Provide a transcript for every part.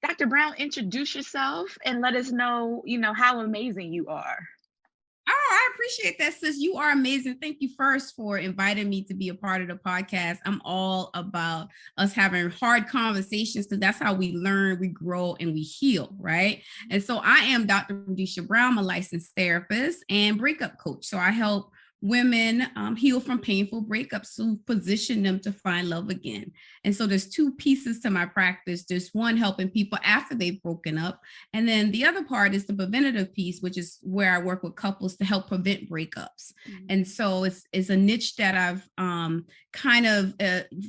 Dr. Brown, introduce yourself and let us know, how amazing you are. Oh, I appreciate that, sis. You are amazing. Thank you first for inviting me to be a part of the podcast. I'm all about us having hard conversations because that's how we learn, we grow, and we heal, right? And so I am Dr. Radisha Brown, I'm a licensed therapist and breakup coach. So I help women heal from painful breakups to position them to find love again. And so there's two pieces to my practice. There's one helping people after they've broken up. And then the other part is the preventative piece, which is where I work with couples to help prevent breakups. Mm-hmm. And so it's a niche that I've kind of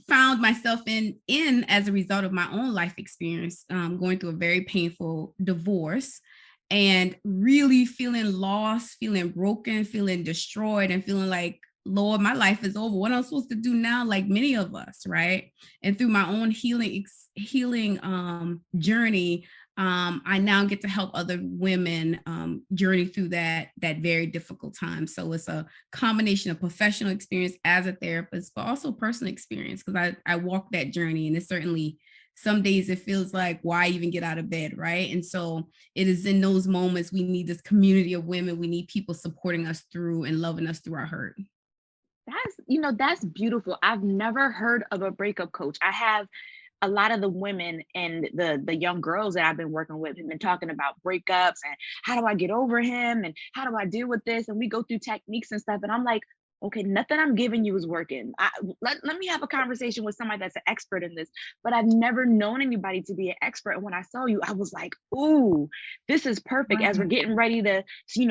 found myself in as a result of my own life experience, going through a very painful divorce. And really feeling lost, feeling broken, feeling destroyed, and feeling like, Lord, my life is over. What am I supposed to do now? Like many of us, right? And through my own healing journey, I now get to help other women journey through that very difficult time. So it's a combination of professional experience as a therapist, but also personal experience, because I walk that journey, and it's certainly some days it feels like, why even get out of bed, right? And so it is in those moments we need this community of women. We need people supporting us through and loving us through our hurt. That's beautiful. I've never heard of a breakup coach. I have a lot of the women and the young girls that I've been working with have been talking about breakups and how do I get over him and how do I deal with this? And we go through techniques and stuff. And I'm like, okay, nothing I'm giving you is working. Let me have a conversation with somebody that's an expert in this. But I've never known anybody to be an expert. And when I saw you, I was like, ooh, this is perfect. As we're getting ready to,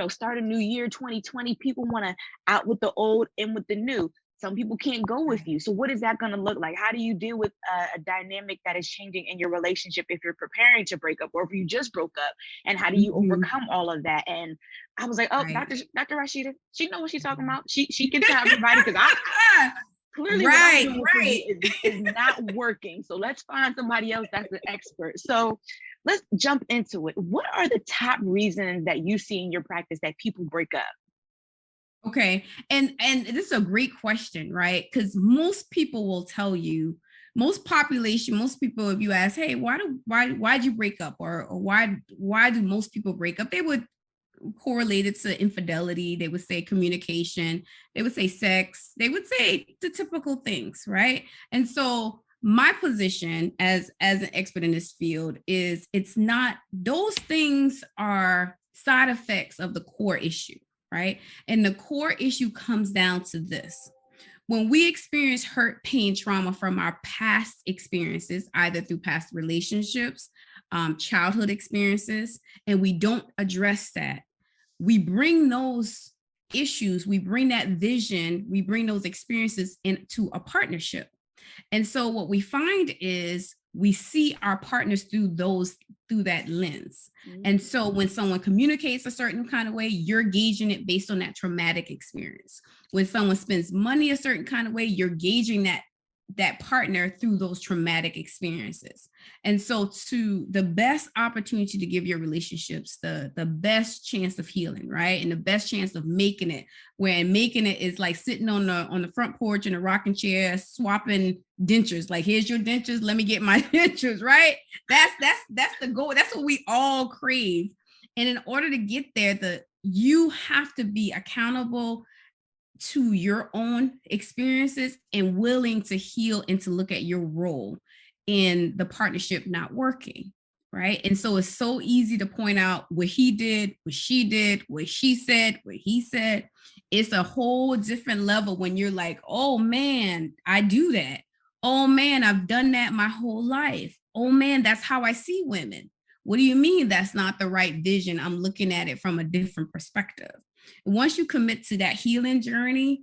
start a new year, 2020, people want to out with the old, in with the new. Some people can't go with you. So what is that going to look like? How do you deal with a dynamic that is changing in your relationship if you're preparing to break up or if you just broke up? And how do you overcome all of that? And I was like, oh, right. Dr. Rashida, she knows what she's talking about. She can tell everybody, because I clearly right is not working. So let's find somebody else that's an expert. So let's jump into it. What are the top reasons that you see in your practice that people break up? Okay. And this is a great question, right? Because most people will tell you, most people, if you ask, hey, why'd you break up? Or why do most people break up? They would correlate it to infidelity. They would say communication. They would say sex. They would say the typical things, right? And so my position as an expert in this field is it's not, those things are side effects of the core issue. Right. And the core issue comes down to this. When we experience hurt, pain, trauma from our past experiences, either through past relationships, childhood experiences, and we don't address that, we bring those issues, we bring that vision, we bring those experiences into a partnership. And so what we find is we see our partners through that lens. Mm-hmm. And so when someone communicates a certain kind of way, you're gauging it based on that traumatic experience. When someone spends money a certain kind of way, you're gauging that partner through those traumatic experiences. And so to the best opportunity to give your relationships the best chance of healing, right? And the best chance of making it, when making it is like sitting on the front porch in a rocking chair, swapping dentures. Like, here's your dentures, let me get my dentures, right? That's the goal. That's what we all crave. And in order to get there, you have to be accountable to your own experiences and willing to heal and to look at your role in the partnership not working, right? And so it's so easy to point out what he did, what she did, what she said, what he said. It's a whole different level when you're like, oh man, I do that. Oh man, I've done that my whole life. Oh man, that's how I see women. What do you mean that's not the right vision? I'm looking at it from a different perspective. Once you commit to that healing journey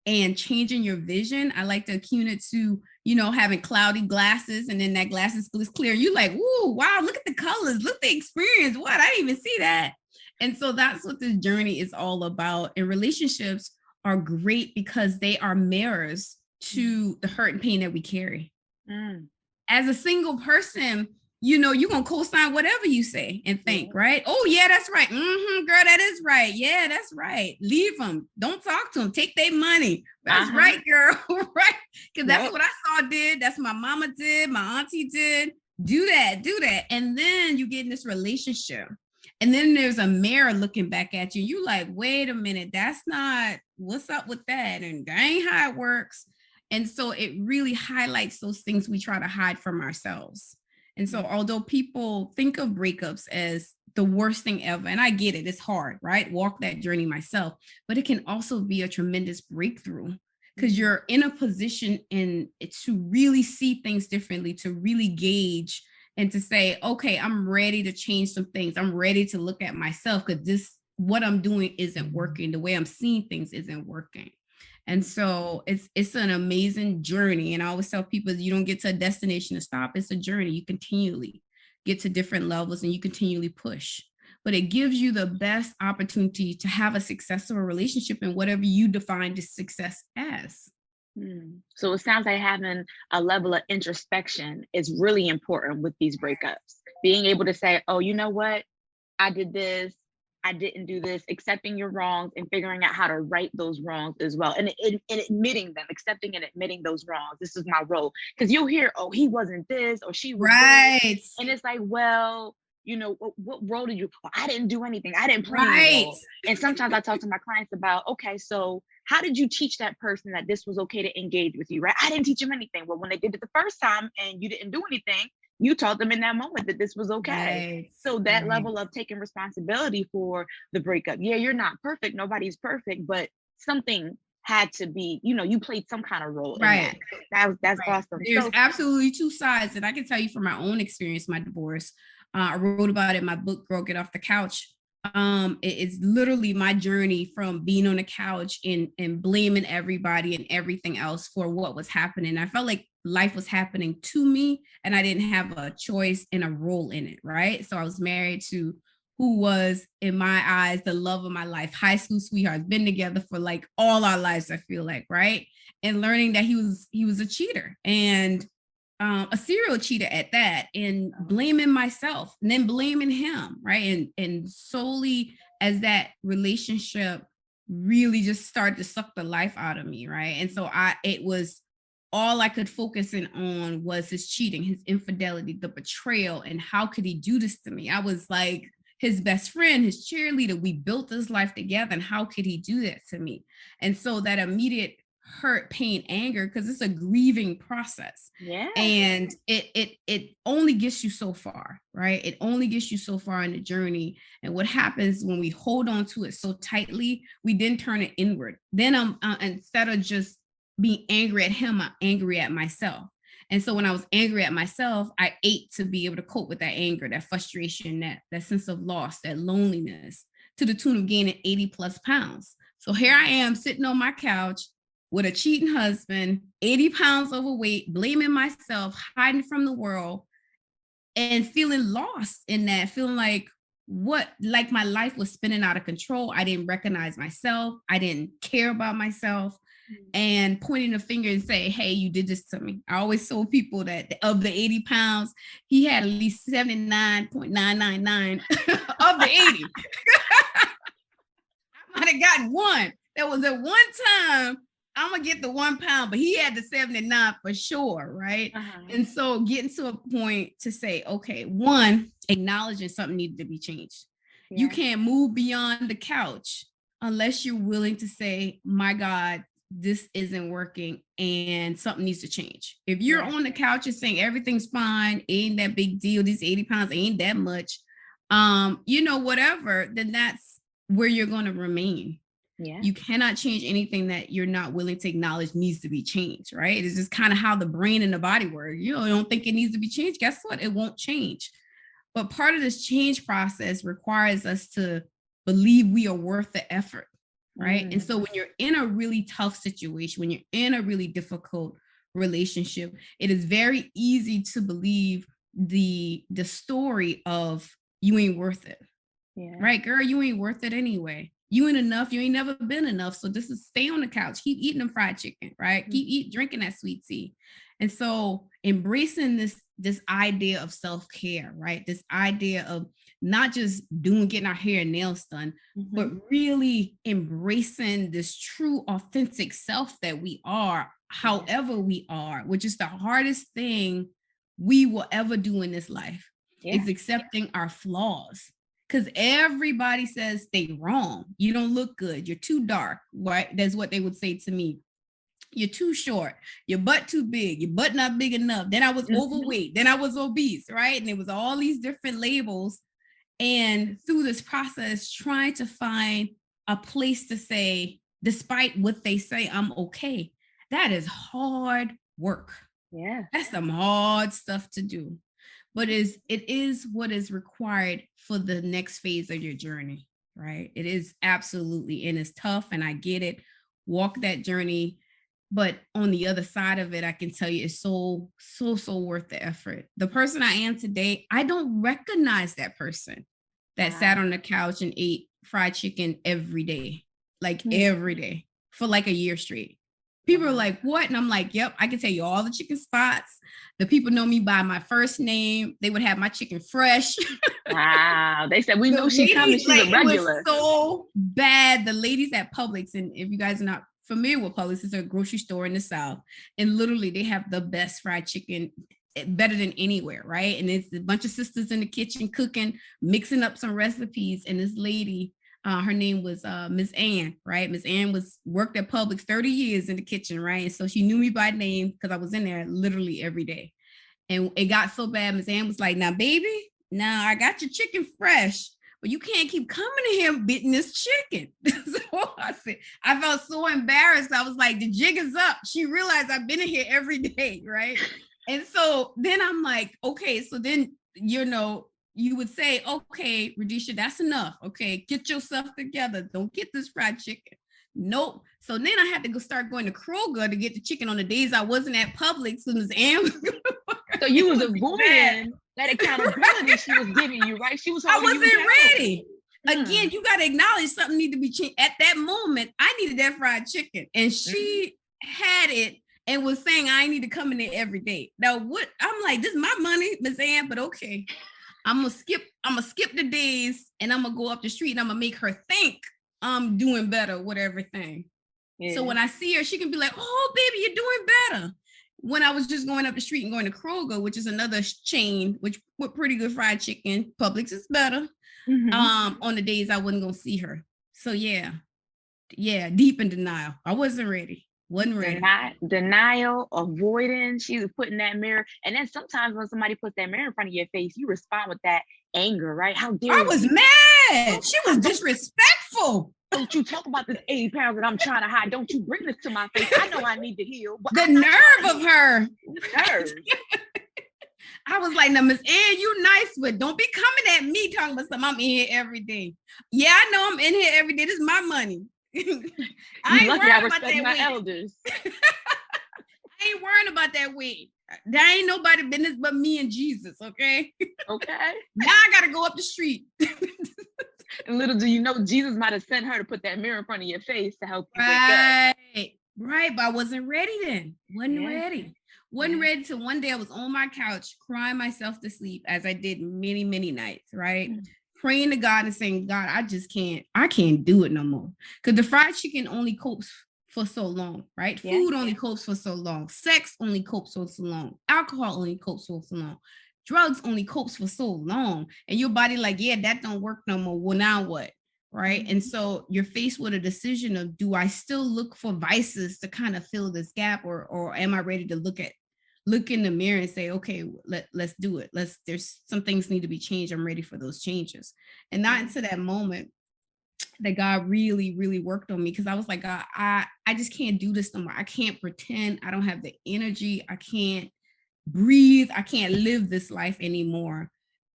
and changing your vision, I like to akin it to, having cloudy glasses, and then that glasses is clear. You're like, ooh, wow, look at the colors, look at the experience. What? I didn't even see that. And so that's what this journey is all about. And relationships are great because they are mirrors to the hurt and pain that we carry. Mm. As a single person, you're going to co-sign whatever you say and think, right? Oh, yeah, that's right. Mm-hmm, girl, that is right. Yeah, that's right. Leave them. Don't talk to them. Take their money. That's right, girl. Right? Because that's what I saw did. That's my mama did. My auntie did. do that. And then you get in this relationship. And then there's a mirror looking back at you. You like, wait a minute, that's not what's up with that. And that ain't how it works. And so it really highlights those things we try to hide from ourselves. And so although people think of breakups as the worst thing ever, and I get it, it's hard, right? Walk that journey myself, but it can also be a tremendous breakthrough because you're in a position to really see things differently, to really gauge and to say, okay, I'm ready to change some things. I'm ready to look at myself because what I'm doing isn't working. The way I'm seeing things isn't working. And so it's an amazing journey. And I always tell people, you don't get to a destination to stop. It's a journey. You continually get to different levels and you continually push. But it gives you the best opportunity to have a successful relationship in whatever you define as success as. So it sounds like having a level of introspection is really important with these breakups. Being able to say, oh, you know what? I did this. I didn't do this, accepting your wrongs and figuring out how to right those wrongs as well. And admitting them, accepting and admitting those wrongs. This is my role. Because you'll hear, oh, he wasn't this or she was this. And it's like, well, you know, what role did you? Well, I didn't do anything. I didn't play any role. And sometimes I talk to my clients about, okay, so how did you teach that person that this was okay to engage with you, right? I didn't teach them anything. Well, when they did it the first time and you didn't do anything, you taught them in that moment that this was okay. Right. So that level of taking responsibility for the breakup. Yeah, you're not perfect. Nobody's perfect, but something had to be, you know, you played some kind of role. Right. In that's awesome. There's absolutely two sides. And I can tell you from my own experience, my divorce, I wrote about it in my book, Girl, Get Off the Couch. It's literally my journey from being on the couch and blaming everybody and everything else for what was happening. I felt like life was happening to me and I didn't have a choice and a role in it, right? So I was married to who was, in my eyes, the love of my life, high school sweetheart, been together for like all our lives, I feel like, right? And learning that he was a cheater and a serial cheater at that, and blaming myself and then blaming him, right? And solely as that relationship really just started to suck the life out of me, right? And so it was all I could focus in on was his cheating, his infidelity, the betrayal, and how could he do this to me? I was like his best friend, his cheerleader. We built this life together, and how could he do that to me? And so that immediate hurt, pain, anger, because it's a grieving process. Yeah. And it only gets you so far, right? It only gets you so far in the journey. And what happens when we hold on to it so tightly, we then turn it inward. Then I'm instead of just being angry at him, I'm angry at myself. And so when I was angry at myself, I ate to be able to cope with that anger, that frustration, that sense of loss, that loneliness, to the tune of gaining 80 plus pounds. So here I am sitting on my couch with a cheating husband, 80 pounds overweight, blaming myself, hiding from the world, and feeling lost in that, feeling like my life was spinning out of control. I didn't recognize myself. I didn't care about myself, and pointing a finger and say, hey, you did this to me. I always told people that of the 80 pounds, he had at least 79.999 of the 80. I might have gotten one. There was at one time, I'm gonna get the 1 pound, but he had the 79 for sure, right? And so getting to a point to say, okay, one, acknowledging something needed to be changed. Yeah. You can't move beyond the couch unless you're willing to say, my God, this isn't working and something needs to change. If you're on the couch and saying everything's fine, ain't that big deal, these 80 pounds ain't that much, whatever, then that's where you're going to remain. Yeah. You cannot change anything that you're not willing to acknowledge needs to be changed, right? It's just kind of how the brain and the body work. You don't think it needs to be changed. Guess what? It won't change. But part of this change process requires us to believe we are worth the effort, right? And so when you're in a really tough situation, when you're in a really difficult relationship, it is very easy to believe the story of you ain't worth it. Yeah. Right, girl, you ain't worth it anyway. You ain't enough. You ain't never been enough. So this is stay on the couch. Keep eating them fried chicken, right? Keep drinking that sweet tea. And so embracing this idea of self-care, right? This idea of not just getting our hair and nails done, but really embracing this true, authentic self that we are, however we are, which is the hardest thing we will ever do in this life Yeah. is accepting our flaws. Because everybody says they wrong. You don't look good. You're too dark, right? That's what they would say to me. You're too short. Your butt too big. Your butt not big enough. Then I was overweight. Then I was obese, right? And it was all these different labels. And through this process, trying to find a place to say, despite what they say, I'm okay. That is hard work. Yeah. That's some hard stuff to do. But it is what is required for the next phase of your journey, right? It is absolutely, and it's tough, and I get it. Walk that journey. But on the other side of it, I can tell you it's so worth the effort. The person I am today, I don't recognize that person that sat on the couch and ate fried chicken every day, like every day for like a year straight. People are like, what? And I'm like, yep, I can tell you all the chicken spots. The people know me by my first name. They would have my chicken fresh. Wow. They said, we know she's coming. She's a regular. It was so bad. The ladies at Publix, and if you guys are not familiar with Publix, it's a grocery store in the South. And literally they have the best fried chicken, better than anywhere, right? And it's a bunch of sisters in the kitchen cooking, mixing up some recipes. And this lady, her name was Miss Ann, right? Miss Ann worked at Publix 30 years in the kitchen, right? And so she knew me by name because I was in there literally every day. And it got so bad, Miss Ann was like, now, baby, now I got your chicken fresh, but you can't keep coming to him biting this chicken. So I felt so embarrassed. I was like, the jig is up. She realized I've been in here every day, right? And so then I'm like, okay, so then, you would say, okay, Radisha, that's enough. Okay, get yourself together. Don't get this fried chicken. Nope. So then I had to start going to Kroger to get the chicken on the days I wasn't at Publix. So you was avoiding that accountability she was giving you, right? She was. I wasn't ready. Again, you got to acknowledge something needed to be changed. At that moment, I needed that fried chicken, and she had it and was saying I need to come in there every day. Now, what? I'm like, this is my money, Miss Ann, but okay. I'm gonna skip the days, and I'm gonna go up the street, and I'm gonna make her think I'm doing better with everything. Yeah. So when I see her, she can be like, "Oh, baby, you're doing better." When I was just going up the street and going to Kroger, which is another chain, which with pretty good fried chicken, Publix is better. On the days I wasn't gonna see her. So yeah, deep in denial. I wasn't ready. Wasn't ready. Denial, avoiding. She was putting that mirror. And then sometimes when somebody puts that mirror in front of your face, you respond with that anger, right? How dare you? I was mad. She was disrespectful. Don't you talk about this 80 pounds that I'm trying to hide. Don't you bring this to my face. I know I need to heal. But the nerve of her. Nerve. I was like, now, Miss Ann, you nice, but don't be coming at me talking about something. I'm in here every day. Yeah, I know I'm in here every day. This is my money. I ain't worrying about that my elders. I ain't worrying about that weight. There ain't nobody business but me and Jesus, okay? Okay. Now I gotta go up the street. And little do you know, Jesus might have sent her to put that mirror in front of your face to help you wake up. Right, but I wasn't ready then. Wasn't ready till one day I was on my couch crying myself to sleep, as I did many, many nights, right? Praying to God and saying, God, I can't do it no more. Because the fried chicken only copes for so long, right? Food only copes for so long. Sex only copes for so long. Alcohol only copes for so long. Drugs only copes for so long. And your body like, yeah, that don't work no more. Well, now what? Right. And so you're faced with a decision of, do I still look for vices to kind of fill this gap, or am I ready to look in the mirror and say, okay, let's do it. There's some things need to be changed. I'm ready for those changes. And not until that moment that God really, really worked on me, because I was like, God, I just can't do this no more. I can't pretend. I don't have the energy. I can't breathe. I can't live this life anymore.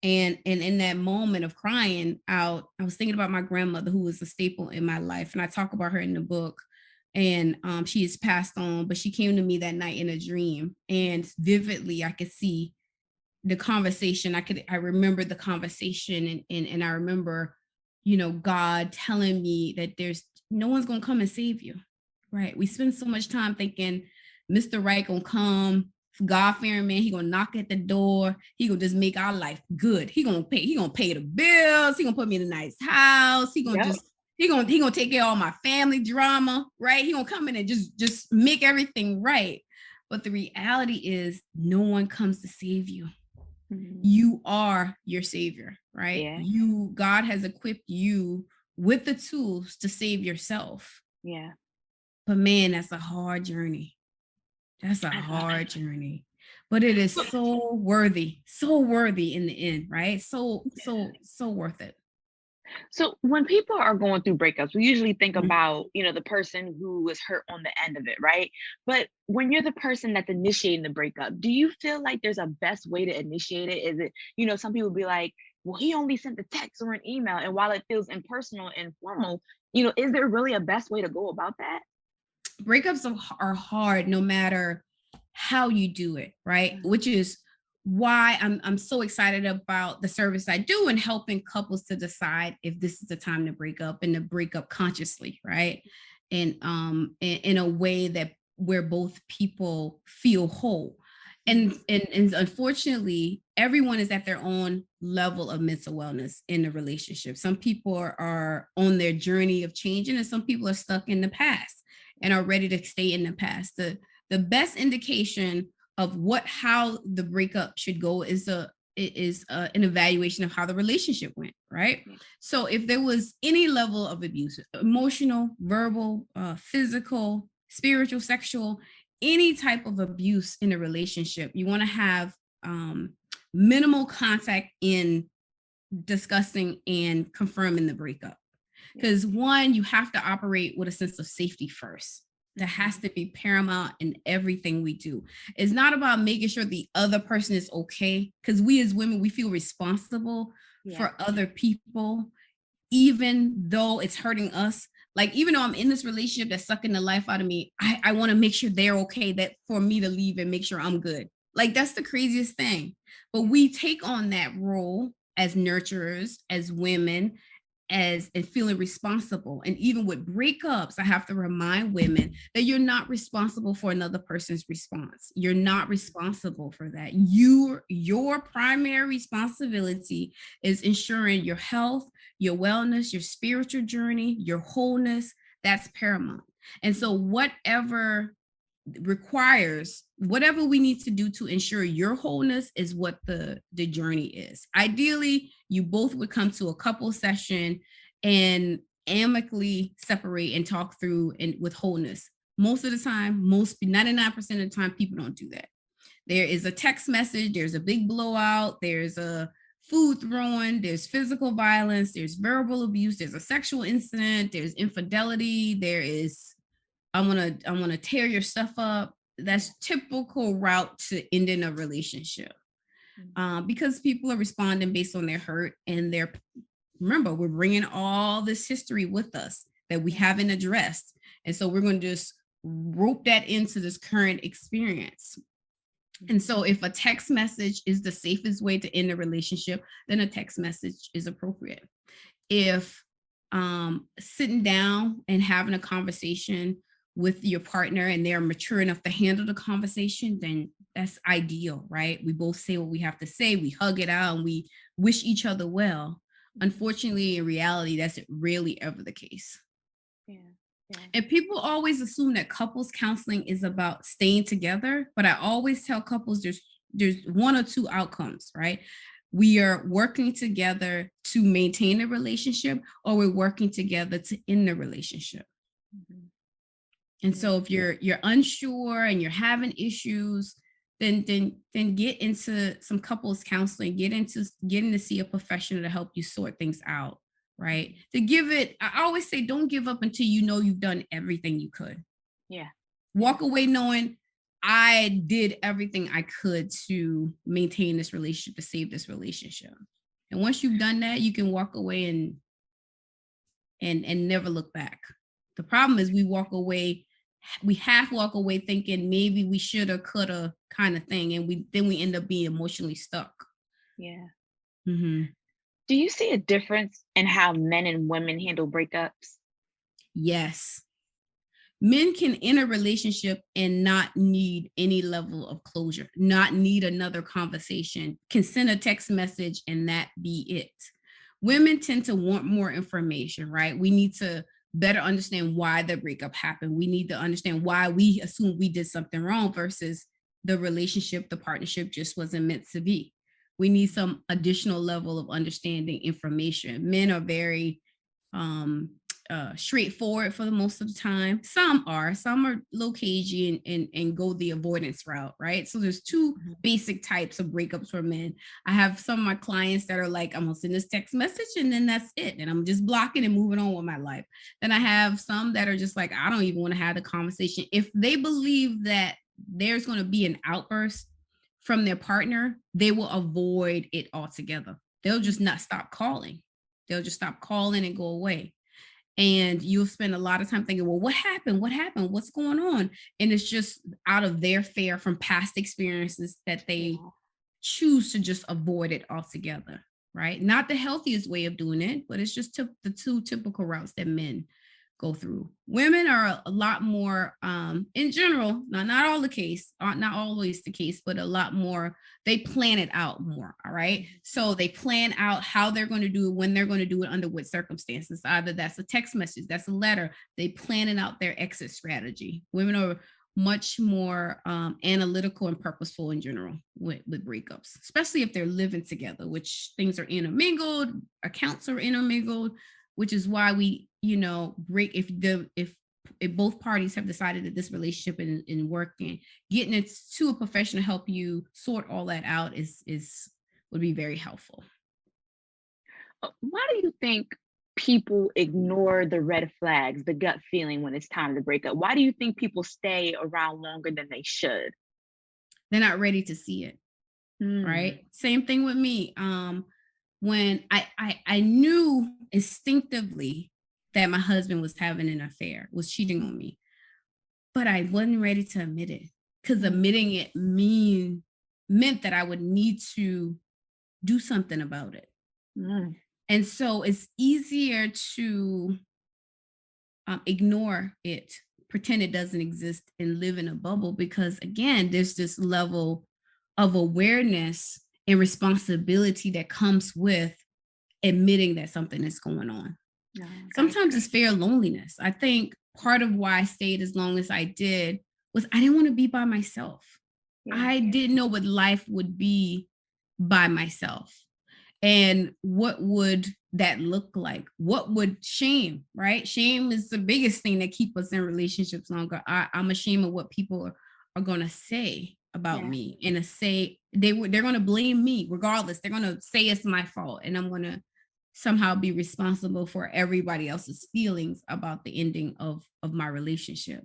And in that moment of crying out, I was thinking about my grandmother, who was a staple in my life. And I talk about her in the book. And she has passed on, but she came to me that night in a dream, and vividly I could see the conversation. I remember the conversation, and I remember, God telling me that there's no one's gonna come and save you, right? We spend so much time thinking Mr. Right gonna come, God-fearing man, he gonna knock at the door, he gonna just make our life good. He gonna pay the bills, he gonna put me in a nice house, he gonna He gonna take care of all my family drama, right? He gonna come in and just make everything right. But the reality is no one comes to save you. Mhm. You are your savior, right? Yeah. God has equipped you with the tools to save yourself. Yeah. But man, that's a hard journey. That's a I know. hard journey. But it is so worthy in the end, right? So worth it. So when people are going through breakups, we usually think Mhm. about, the person who was hurt on the end of it, right? But when you're the person that's initiating the breakup, do you feel like there's a best way to initiate it? Is it, some people be like, well, he only sent a text or an email. And while it feels impersonal and formal, is there really a best way to go about that? Breakups are hard no matter how you do it, right? Mhm. Which is why I'm so excited about the service I do and helping couples to decide if this is the time to break up and to break up consciously, right? And in a way that where both people feel whole. Mhm. And unfortunately, everyone is at their own level of mental wellness in a relationship. Some people are on their journey of changing, and some people are stuck in the past and are ready to stay in the past. The best indication of how the breakup should go is an evaluation of how the relationship went, right? Yeah. So if there was any level of abuse, emotional, verbal, physical, spiritual, sexual, any type of abuse in a relationship, you want to have um, minimal contact in discussing and confirming the breakup. Yeah. Because one, you have to operate with a sense of safety first. That has Mhm. to be paramount in everything we do. It's not about making sure the other person is okay, because we as women, we feel responsible Yeah. for other people, even though it's hurting us. Like, even though I'm in this relationship that's sucking the life out of me, I want to make sure they're okay, that for me to leave and make sure I'm good. Like, that's the craziest thing. But Yeah. we take on that role as nurturers, as women, as and feeling responsible. And even with breakups, I have to remind women that you're not responsible for another person's response. You're not responsible for that. Your primary responsibility is ensuring your health, your wellness, your spiritual journey, your wholeness. That's paramount. And so whatever we need to do to ensure your wholeness is what the journey is. Ideally, you both would come to a couple session and amicably separate and talk through and with wholeness. Most of the time, 99% of the time, people don't do that. There is a text message, there's a big blowout, there's a food throwing, there's physical violence, there's verbal abuse, there's a sexual incident, there's infidelity, there is I'm gonna tear your stuff up. Yeah. That's typical route to ending a relationship. Mhm. Because people are responding based on their hurt and their remember, we're bringing all this history with us that we Yeah. haven't addressed. And so we're going to just rope that into this current experience. And Mhm. so if a text message is the safest way to end a relationship, then a text message is appropriate. If sitting down and having a conversation with your partner and they're mature enough to handle the conversation, then that's ideal, right? We both say what we have to say, we hug it out, and we wish each other well. Mhm. Unfortunately, in reality, that's rarely ever the case. Yeah. Yeah. And people always assume that couples counseling is about staying together, but I always tell couples there's one or two outcomes, right? We are working together to maintain a relationship, or we're working together to end the relationship. Mhm. And Yeah. so if you're unsure and you're having issues, then get into some couples counseling, getting to see a professional to help you sort things out, right? Mhm. To give it, I always say, don't give up until you know you've done everything you could. Yeah. Yeah. Walk away knowing I did everything I could to maintain this relationship, to save this relationship. And once you've done that, you can walk away and never look back. The problem is we half walk away thinking maybe we shoulda, coulda kind of thing, and we end up being emotionally stuck. Yeah. Mhm. Do you see a difference in how men and women handle breakups? Yes. Men can enter a relationship and not need any level of closure, not need another conversation, can send a text message and that be it. Mhm. Women tend to want more information, right? We need to better understand why the breakup happened. We need to understand why we assume we did something wrong versus the relationship, the partnership just wasn't meant to be. We need some additional level of understanding information. Men are very um straightforward for the most of the time. Some are a little cagey and go the avoidance route, right? So there's two basic types of breakups for men. I have some of my clients that are like, I'm gonna send this text message and then that's it, and I'm just blocking and moving on with my life. Then I have some that are just like, I don't even want to have the conversation. If they believe that there's going to be an outburst from their partner, they will avoid it altogether. They'll just not stop calling. They'll just stop calling and go away. And you'll spend a lot of time thinking, well, what happened? What happened? What's going on? And it's just out of their fear from past experiences that they choose to just avoid it altogether, right? Not the healthiest way of doing it, but it's just the two typical routes that men go through. Women are a lot more, in general, not all the case, not always the case, but a lot more, they plan it out more, all right? So they plan out how they're going to do it, when they're going to do it, under what circumstances. Either that's a text message, that's a letter. They planning out their exit strategy. Women are much more analytical and purposeful in general with breakups, especially if they're living together, which things are intermingled, accounts are intermingled, which is why we, break if both parties have decided that this relationship in working, getting it to a professional to help you sort all that out would be very helpful. Why do you think people ignore the red flags, the gut feeling when it's time to break up? Why do you think people stay around longer than they should? They're not ready to see it. Right. Same thing with me. When I knew instinctively that my husband was having an affair, was cheating on me, but I wasn't ready to admit it, because admitting it meant that I would need to do something about it. And so it's easier to ignore it, pretend it doesn't exist, and live in a bubble, because again, there's this level of awareness and responsibility that comes with admitting that something is going on. Sometimes it's fear of loneliness. I think part of why I stayed as long as I did was I didn't want to be by myself. I didn't know what life would be by myself. And what would that look like? What would shame, right? Shame is the biggest thing that keeps us in relationships longer. I'm ashamed of what people are going to say about me, and they're going to blame me regardless. They're going to say it's my fault, and I'm going to somehow be responsible for everybody else's feelings about the ending of my relationship.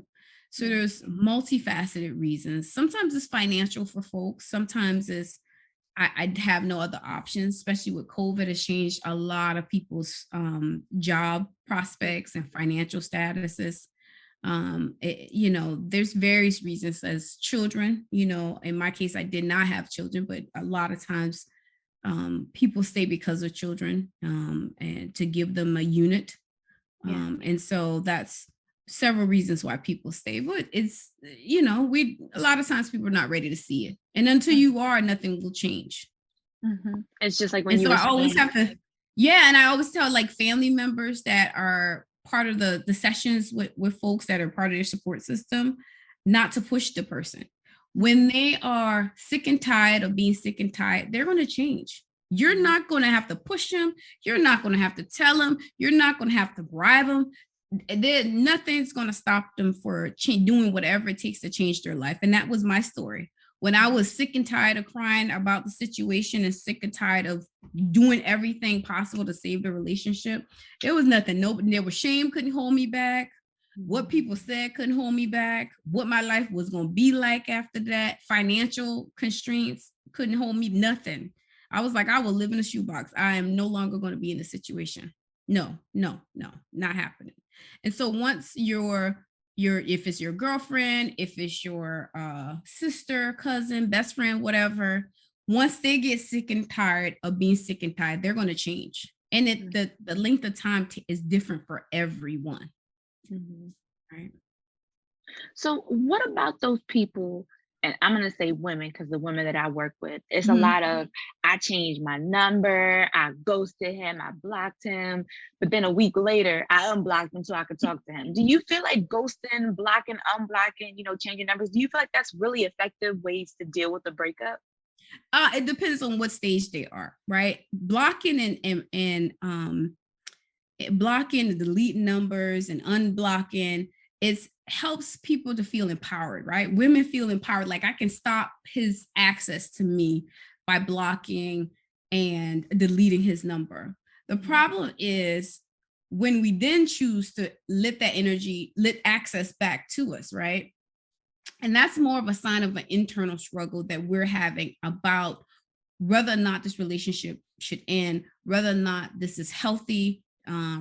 So there's multifaceted reasons. Sometimes it's financial for folks. Sometimes it's I have no other options, especially with COVID. Has changed a lot of people's job prospects and financial statuses. There's various reasons. As children, in my case, I did not have children, but a lot of times people stay because of children, and to give them a unit. And so that's several reasons why people stay. But it's, a lot of times people are not ready to see it. And until you are, nothing will change. It's just like when and you so I always have to, and I always tell like family members that are part of the sessions with folks that are part of their support system, not to push the person. When they are sick and tired of being sick and tired, they're going to change. You're not going to have to push them. You're not going to have to tell them. You're not going to have to bribe them. Nothing's going to stop them for doing whatever it takes to change their life. And that was my story. When I was sick and tired of crying about the situation and sick and tired of doing everything possible to save the relationship, there was nothing. There was shame couldn't hold me back. What people said couldn't hold me back. What my life was going to be like after that, financial constraints couldn't hold me, nothing. I was like, I will live in a shoebox. I am no longer going to be in this situation. No, not happening. And so once if it's your girlfriend, if it's your sister, cousin, best friend, whatever, once they get sick and tired of being sick and tired, they're going to change. And the length of time is different for everyone. Right. So what about those people and I'm going to say women because the women that I work with, it's a Mhm. lot of, I changed my number, I ghosted him, I blocked him, but then a week later, I unblocked him so I could talk to him. Do you feel like ghosting, blocking, unblocking, changing numbers, do you feel like that's really effective ways to deal with the breakup? It depends on what stage they are, right? Blocking and blocking, deleting numbers and unblocking, it helps people to feel empowered, right? Women feel empowered, like I can stop his access to me by blocking and deleting his number. The Mhm. problem is when we then choose to let access back to us, right? And that's more of a sign of an internal struggle that we're having about whether or not this relationship should end, whether or not this is healthy,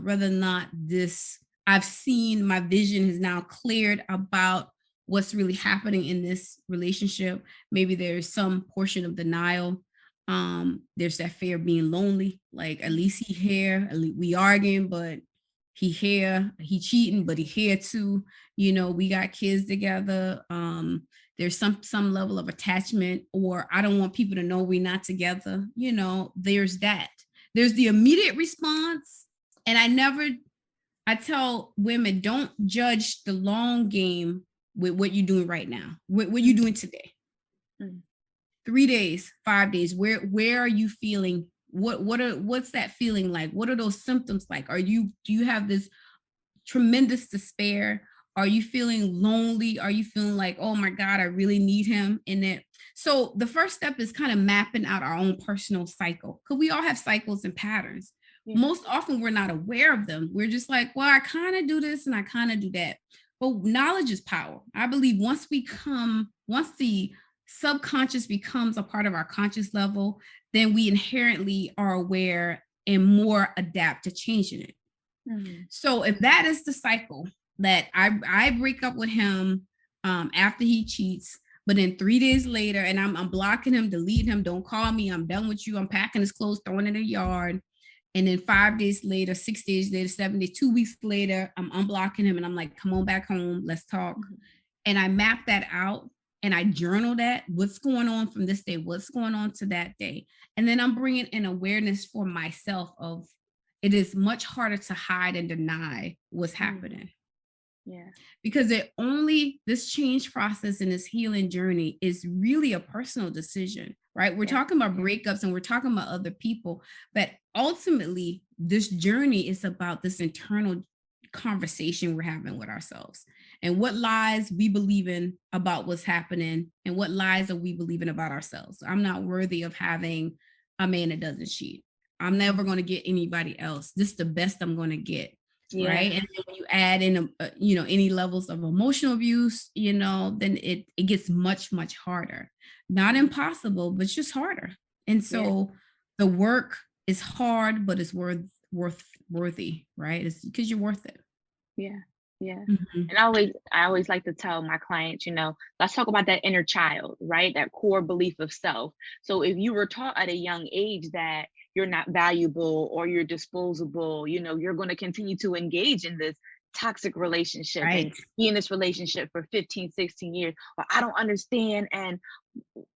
whether or not this, I've seen my vision is now cleared about what's really happening in this relationship. Maybe there's some portion of denial. There's that fear of being lonely, like at least he here, at least we arguing, but he here, he cheating, but he here too. We got kids together. There's some level of attachment, or I don't want people to know we're not together. There's that. There's the immediate response. And I tell women, don't judge the long game with what you're doing right now, what you're Mm, doing today. mm, 3 days, 5 days, where are you feeling? What's that feeling like? What are those symptoms like? Do you have this tremendous despair? Are you feeling lonely? Are you feeling like, oh my God, I really need him in it? So the first step is kind of mapping out our own personal cycle, because we all have cycles and patterns. yeah. Most often we're not aware of them. We're just like, well, I kind of do this and I kind of do that. But knowledge is power. I believe once the subconscious becomes a part of our conscious level, then we inherently are aware and more adapt to changing it. Mhm. So if that is the cycle that I break up with him after he cheats, but then 3 days later, and I'm blocking him, deleting him, don't call me, I'm done with you, I'm packing his clothes, throwing it in the yard. And then 5 days later, 6 days later, 7 days, 2 weeks later, I'm unblocking him and I'm like, come on back home, let's talk. Mhm. And I map that out and I journal that, what's going on from this day, what's going on to that day. And then I'm bringing in awareness for myself of it is much harder to hide and deny what's Mhm. happening, Yeah. because this change process and this healing journey is really a personal decision, right? We're Yeah. talking about breakups and we're talking about other people, but ultimately this journey is about this internal conversation we're having with ourselves, and what lies we believe in about what's happening, and what lies are we believing about ourselves. I'm not worthy of having a man that doesn't cheat. I'm never Mhm. going to get anybody else. This is the best I'm going to get, right? Yeah. And then when you add in, any levels of emotional abuse, then it gets much harder. Not Mhm. impossible, but just harder. And Yeah. so the work is hard, but it's worthy, right? It's because you're worth it. Yeah. Yeah. Mhm. And I always like to tell my clients, let's talk about that inner child, right? That core belief of self. So if you were taught at a young age that you're not valuable or you're disposable, you're going to continue to engage in this toxic relationship and Right. be in this relationship for 15, 16 years. Well, I don't understand. And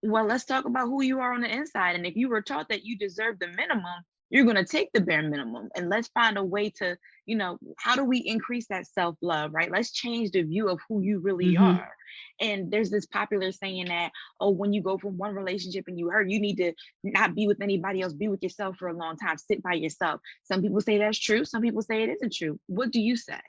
well, let's talk about who you are on the inside. And if you were taught that you deserve the minimum, you're going to take the bare minimum. And let's find a way to, how do we increase that self love, right? Let's change the view of who you really Mhm. are. And there's this popular saying that, oh, when you go from one relationship and you hurt, you need to not be with anybody else, be with yourself for a long time, sit by yourself. Some people say that's true. Some people say it isn't true. What do you say?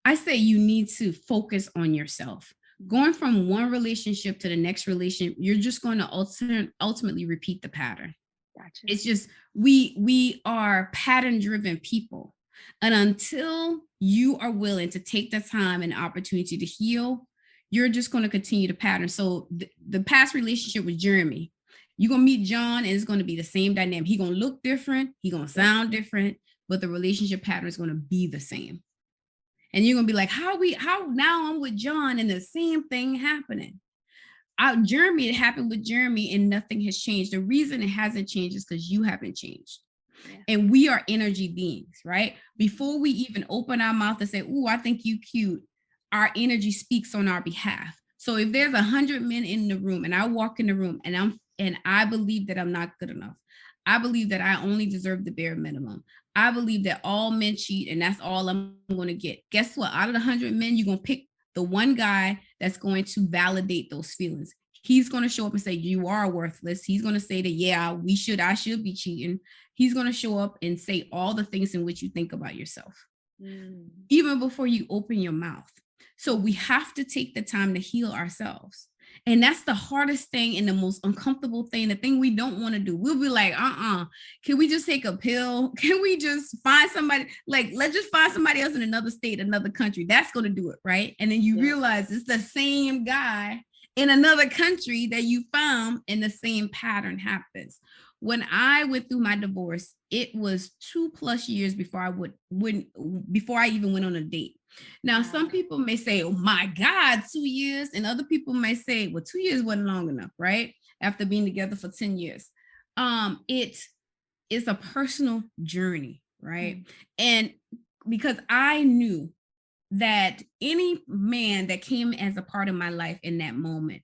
I say you need to focus on yourself. Mhm. Going from one relationship to the next relationship, you're just going to ultimately repeat the pattern. Gotcha. It's just we are pattern driven people. And until you are willing to take the time and opportunity to heal, you're just going to continue the pattern. So the past relationship with Jeremy, you're going to meet John and it's going to be the same dynamic. He's going to look different, he's going to Yep. sound different, but the relationship pattern is going to be the same. And you're gonna be like, how now I'm with John and the same thing happening. Jeremy, it happened with Jeremy and nothing has changed. The reason it hasn't changed is because you haven't changed. Yeah. And we are energy beings, right? Before we even open our mouth and say, "Oh, I think you cute," our energy speaks on our behalf. So if there's 100 men in the room and I walk in the room and I believe that I'm not good enough, I believe that I only deserve the bare minimum. I believe that all men cheat and that's all I'm going to get. Guess what? Out of the 100 men, you're going to pick the one guy that's going to validate those feelings. He's going to show up and say, you are worthless. He's going to say that, yeah, I should be cheating. He's going to show up and say all the things in which you think about yourself, even before you open your mouth. So we have to take the time to heal ourselves. And that's the hardest thing and the most uncomfortable thing, the thing we don't want to do. We'll be like, can we just take a pill? Can we just find somebody? Like, let's just find somebody else in another state, another country. That's going to do it, right? And then you realize it's the same guy in another country that you found, and the same pattern happens. When I went through my divorce, it was 2+ years before I even went on a date. Now, some people may say, oh my God, 2 years. And other people may say, well, 2 years wasn't long enough, right? After being together for 10 years. It is a personal journey, right? And because I knew that any man that came as a part of my life in that moment,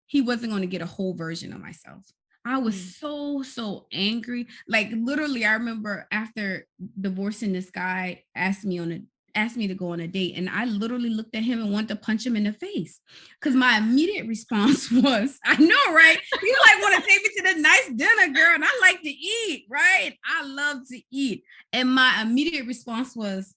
he wasn't going to get a whole version of myself. I was so angry. Like literally, I remember after divorcing, this guy asked me to go on a date, and I literally looked at him and wanted to punch him in the face because my immediate response was, I know, right? You like want to take me to the nice dinner, girl, and I like to eat, right? I love to eat. And my immediate response was,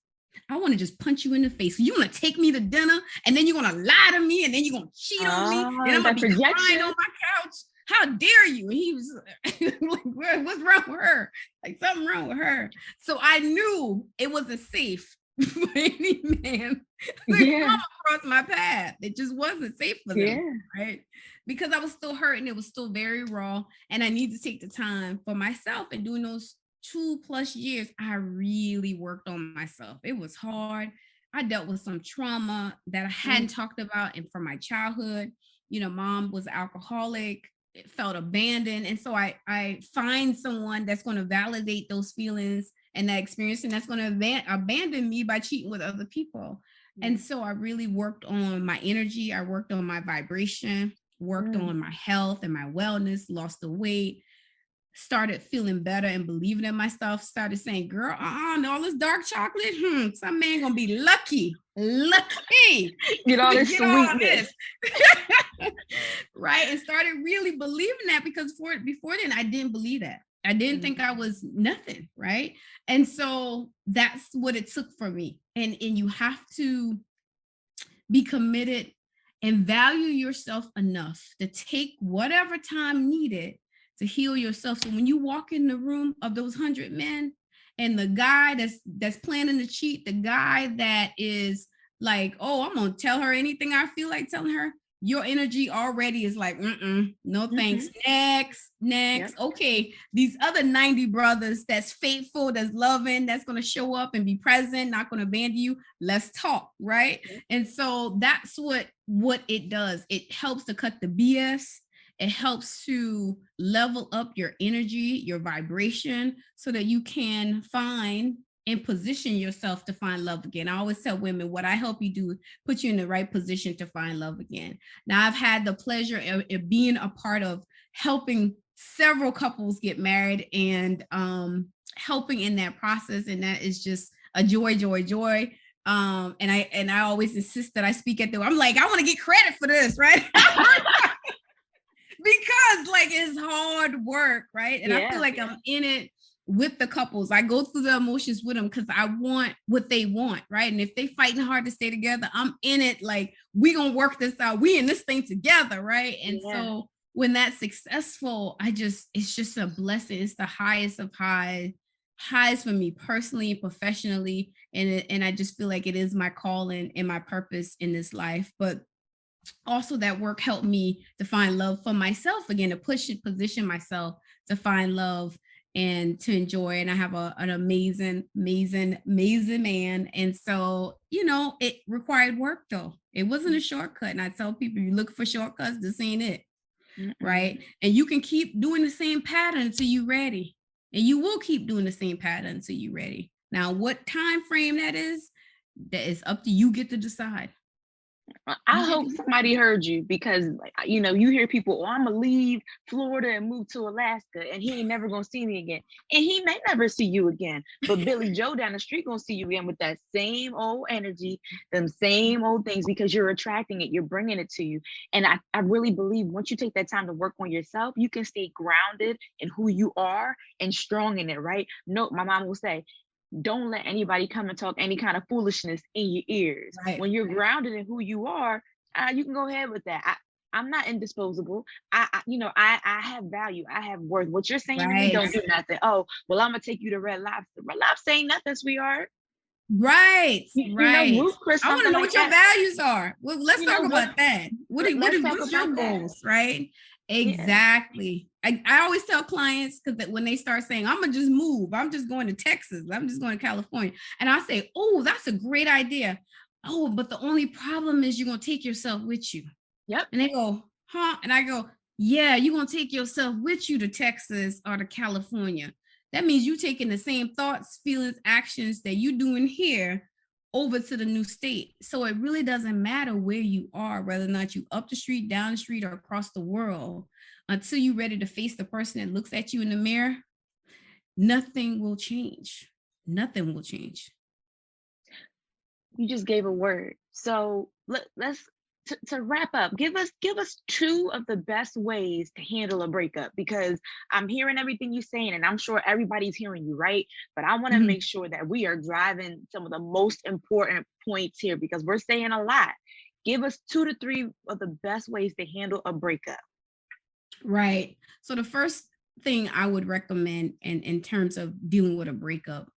I want to just punch you in the face. You want to take me to dinner, and then you're going to lie to me, and then you're going to cheat on me, and I'm going to be crying on my couch. How dare you? And he was like, what's wrong with her? Like something wrong with her. So I knew it wasn't safe for any man to come across my path. It just wasn't safe for them, right? Because I was still hurting. It was still very raw. And I need to take the time for myself. And during those 2+ years, I really worked on myself. It was hard. I dealt with some trauma that I hadn't talked about. And from my childhood, mom was alcoholic. It felt abandoned. And so I find someone that's going to validate those feelings and that experience, and that's going to abandon me by cheating with other people. And so I really worked on my energy. I worked on my vibration, worked on my health and my wellness, lost the weight, started feeling better and believing in myself, started saying, girl, all this dark chocolate, some man gonna be lucky. Get all this sweetness. Right? And started really believing that, because before then, I didn't believe that. I didn't think I was nothing, right? And so that's what it took for me. And you have to be committed and value yourself enough to take whatever time needed to heal yourself. So when you walk in the room of those 100 men, and the guy that's planning to cheat, the guy that is like, oh, I'm gonna tell her anything I feel like telling her, your energy already is like, no thanks. Next. Yep. Okay, these other 90 brothers that's faithful, that's loving, that's gonna show up and be present, not gonna abandon you. Let's talk, right? Yep. And so that's what it does. It helps to cut the BS. It helps to level up your energy, your vibration, so that you can find and position yourself to find love again. I always tell women, what I help you do, put you in the right position to find love again. Now, I've had the pleasure of being a part of helping several couples get married and helping in that process. And that is just a joy. And I always insist that I speak at I'm like, I want to get credit for this, right? Because like it's hard work, right? And I feel like I'm in it with the couples. I go through the emotions with them because I want what they want, right? And if they fighting hard to stay together, I'm in it like, we gonna work this out. We in this thing together, right? And so when that's successful, it's just a blessing. It's the highest of highs for me personally and professionally. And I just feel like it is my calling and my purpose in this life. But also that work helped me to find love for myself again, to position myself to find love and to enjoy. And I have an amazing man. And so, it required work though. It wasn't a shortcut. And I tell people, you look for shortcuts, this ain't it. Right. And you can keep doing the same pattern until you're ready. And you will keep doing the same pattern until you're ready. Now, what time frame that is up to you, get to decide. I hope somebody heard you, because like, you hear people, oh, I'm gonna leave Florida and move to Alaska and he ain't never gonna see me again. And he may never see you again. But Billy Joe down the street gonna see you again with that same old energy, them same old things, because you're attracting it, you're bringing it to you. And I really believe once you take that time to work on yourself, you can stay grounded in who you are and strong in it, right? No, my mom will say, don't let anybody come and talk any kind of foolishness in your ears. Right. When you're grounded in who you are, you can go ahead with that. I'm not indisposable. I have value. I have worth. What you're saying to me don't do nothing. Oh, well, I'm gonna take you to Red Lobster. Red Lobster ain't nothing, sweetheart. Right. Ruth Chris, I want to know like what your values are. Well, let's talk about that. What's your goals, right? Exactly. Yeah. I always tell clients, because when they start saying, I'm gonna just move, I'm just going to Texas, I'm just going to California, and I say, oh, that's a great idea. Oh, but the only problem is you're gonna take yourself with you. Yep. And they go, huh? And I go, yeah, you're gonna take yourself with you to Texas or to California. That means you taking the same thoughts, feelings, actions that you doing here over to the new state. So it really doesn't matter where you are, whether or not you up the street, down the street, or across the world, until you're ready to face the person that looks at you in the mirror, nothing will change. Nothing will change. You just gave a word. So let's to wrap up, give us 2 of the best ways to handle a breakup, because I'm hearing everything you're saying and I'm sure everybody's hearing you, right? But I want to make sure that we are driving some of the most important points here, because we're saying a lot. Give us 2 to 3 of the best ways to handle a breakup. Right. So the first thing I would recommend in terms of dealing with a breakup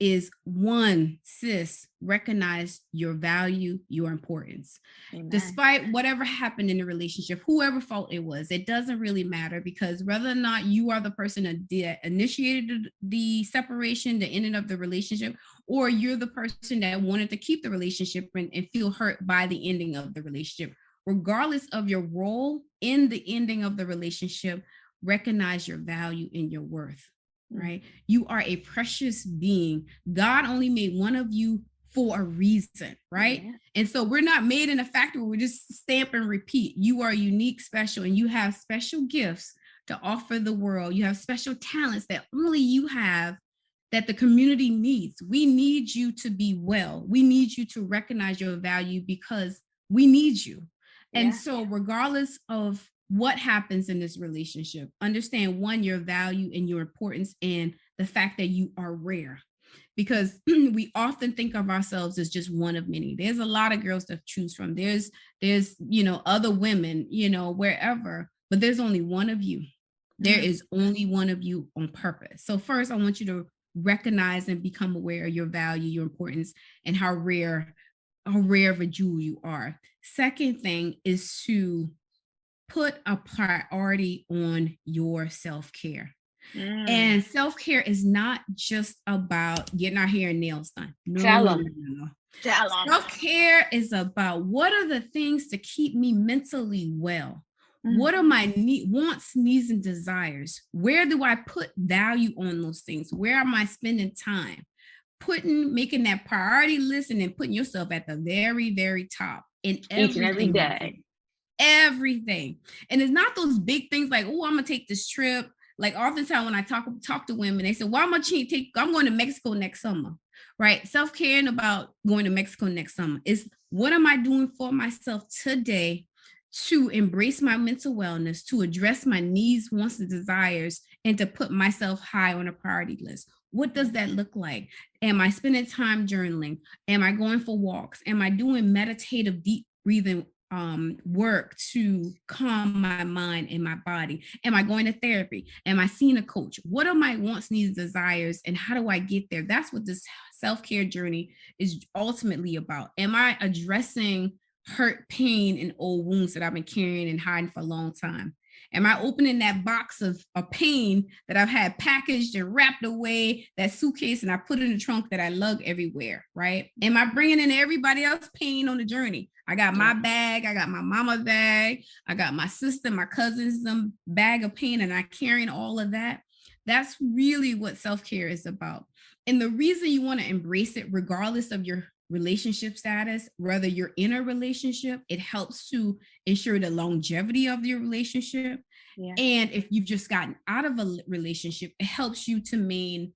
is, one, sis, recognize your value, your importance. Amen. Despite whatever happened in the relationship, whoever fault it was, it doesn't really matter, because whether or not you are the person that initiated the separation, the ending of the relationship, or you're the person that wanted to keep the relationship and feel hurt by the ending of the relationship, regardless of your role in the ending of the relationship, recognize your value and your worth. Right? You are a precious being. God only made one of you for a reason, right? Yeah. And so we're not made in a factory where we just stamp and repeat. You are unique, special, and you have special gifts to offer the world. You have special talents that only you have, that the community needs. We need you to be well. We need you to recognize your value, because we need you. Yeah. And so regardless of what happens in this relationship, understand, one, your value and your importance, and the fact that you are rare, because we often think of ourselves as just one of many. There's a lot of girls to choose from. There's other women, wherever, but there's only one of you. There is only one of you on purpose. So first, I want you to recognize and become aware of your value, your importance, and how rare of a jewel you are. Second thing is to put a priority on your self-care. And self-care is not just about getting our hair and nails done. No. Self-care is about, what are the things to keep me mentally well? What are my wants, needs, and desires? Where do I put value on those things? Where am I spending time? Making that priority list, and then putting yourself at the very, very top in each and every day. Everything. And it's not those big things like, oh, I'm gonna take this trip. Like oftentimes when I talk to women, they say, well, I'm going to Mexico next summer, right? Self-caring about going to Mexico next summer is, what am I doing for myself today to embrace my mental wellness, to address my needs, wants, and desires, and to put myself high on a priority list? What does that look like? Am I spending time journaling? Am I going for walks? Am I doing meditative deep breathing work to calm my mind and my body? Am I going to therapy? Am I seeing a coach? What are my wants, needs, desires, and how do I get there? That's what this self-care journey is ultimately about. Am I addressing hurt, pain, and old wounds that I've been carrying and hiding for a long time? Am I opening that box of pain that I've had packaged and wrapped away, that suitcase, and I put it in the trunk that I lug everywhere, right? Am I bringing in everybody else's pain on the journey? I got my bag, I got my mama's bag, I got my sister, my cousin's bag of pain, and I'm carrying all of that. That's really what self-care is about. And the reason you want to embrace it, regardless of your relationship status, whether you're in a relationship. It helps to ensure the longevity of your relationship. Yeah. And if you've just gotten out of a relationship, it helps you to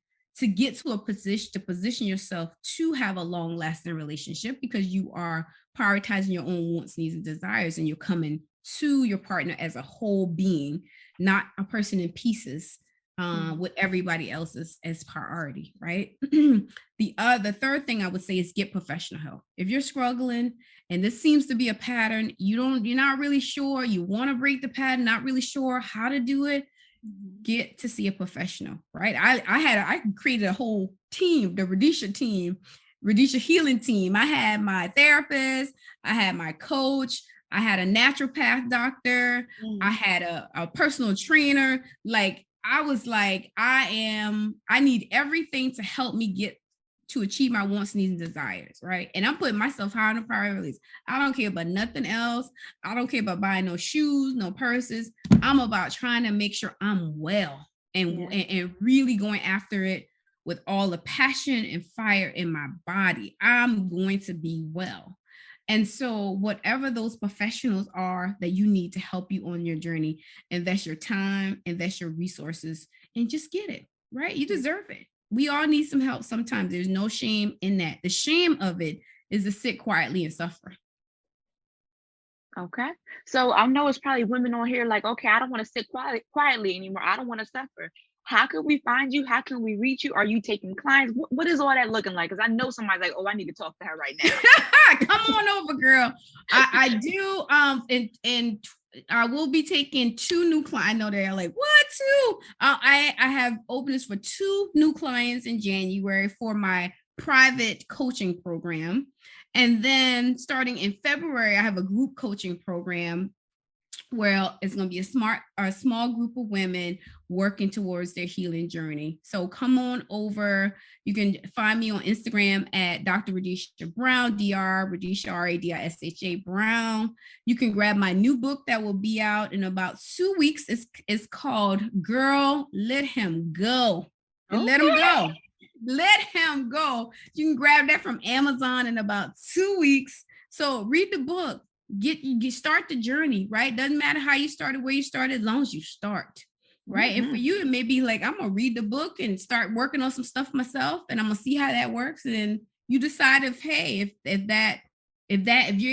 get to a position, to position yourself to have a long lasting relationship, because you are prioritizing your own wants, needs, and desires, and you're coming to your partner as a whole being, not a person in pieces, with everybody else's as priority, right? The third thing I would say is get professional help. If you're struggling and this seems to be a pattern, you're not really sure, you want to break the pattern, not really sure how to do it, get to see a professional, right? I created a whole team, the Radisha healing team. I had my therapist, I had my coach, I had a naturopath doctor, I had a personal trainer. Like, I was like, I need everything to help me get to achieve my wants, needs, and desires, right? And I'm putting myself high on the priorities. I don't care about nothing else. I don't care about buying no shoes, no purses. I'm about trying to make sure I'm well, and really going after it with all the passion and fire in my body. I'm going to be well. And so whatever those professionals are that you need to help you on your journey, invest your time, invest your resources, and just get it, right? You deserve it. We all need some help sometimes. There's no shame in that. The shame of it is to sit quietly and suffer. Okay. So I know it's probably women on here like, okay, I don't want to sit quietly anymore. I don't want to suffer. How can we find you? How can we reach you? Are you taking clients? What is all that looking like? Because I know somebody's like, oh, I need to talk to her right now. Come on over, girl. I do. And I will be taking 2 new clients. I know they're like, what, 2? I have openings for 2 new clients in January for my private coaching program. And then starting in February, I have a group coaching program where it's going to be a small group of women working towards their healing journey. So come on over. You can find me on Instagram at Dr. Radisha Brown, Dr. Radisha, Radisha Brown. You can grab my new book that will be out in about 2 weeks. It's called Girl, Let Him Go. Okay. Let him go. Let him go. You can grab that from Amazon in about 2 weeks. So read the book. Start the journey, right? Doesn't matter how you started, where you started, as long as you start, right? And for you, it may be like, I'm gonna read the book and start working on some stuff myself, and I'm gonna see how that works. And you decide if you're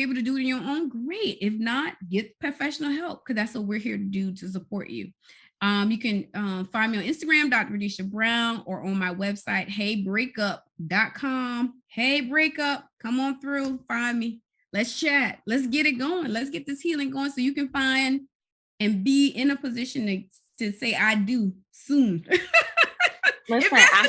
able to do it on your own, great. If not, get professional help, because that's what we're here to do, to support you. You can find me on Instagram, Dr. Radisha Brown, or on my website, heybreakup.com. Hey, breakup, come on through, find me. Let's chat. Let's get it going. Let's get this healing going so you can find and be in a position to say I do soon. Listen, I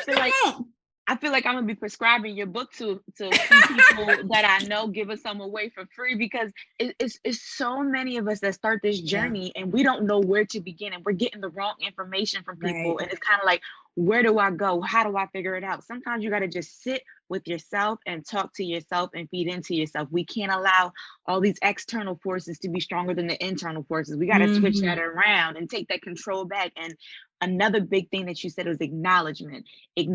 feel like I'm gonna be prescribing your book to some people that I know, giving some away for free, because it's so many of us that start this journey and we don't know where to begin, and we're getting the wrong information from people. Right. And it's kind of like, where do I go? How do I figure it out? Sometimes you got to just sit with yourself and talk to yourself and feed into yourself. We can't allow all these external forces to be stronger than the internal forces. We got to switch that around and take that control back. And another big thing that you said was acknowledgement. If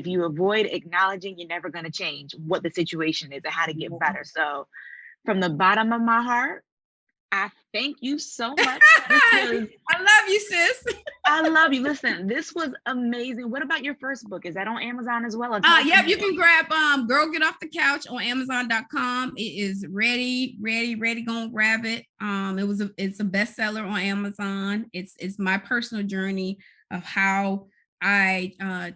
you avoid acknowledging, you're never going to change what the situation is and how to get better. So from the bottom of my heart, I thank you so much. I love you, sis. I love you. Listen, this was amazing. What about your first book? Is that on Amazon as well? Yep, you can grab Girl Get Off the Couch on Amazon.com. It is ready. Go grab it. It's a bestseller on Amazon. It's my personal journey of how I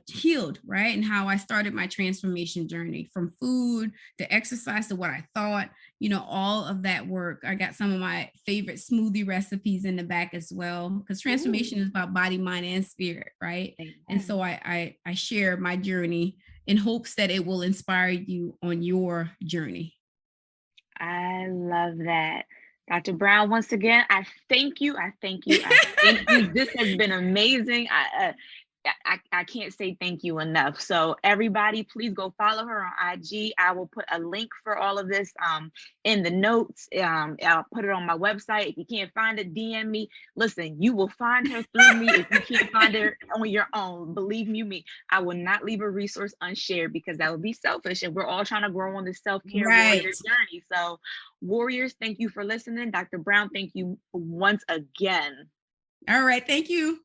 healed, right? And how I started my transformation journey from food to exercise to what I thought, all of that work. I got some of my favorite smoothie recipes in the back as well, because transformation is about body, mind, and spirit, right? Amen. And so I share my journey in hopes that it will inspire you on your journey. I love that. Dr. Brown, once again, I thank you. This has been amazing. I can't say thank you enough. So everybody, please go follow her on IG. I will put a link for all of this in the notes. I'll put it on my website. If you can't find it, DM me. Listen, you will find her through me if you can't find her on your own. Believe me, I will not leave a resource unshared because that would be selfish. And we're all trying to grow on this self-care warrior Right. journey. So warriors, thank you for listening. Dr. Brown, thank you once again. All right. Thank you.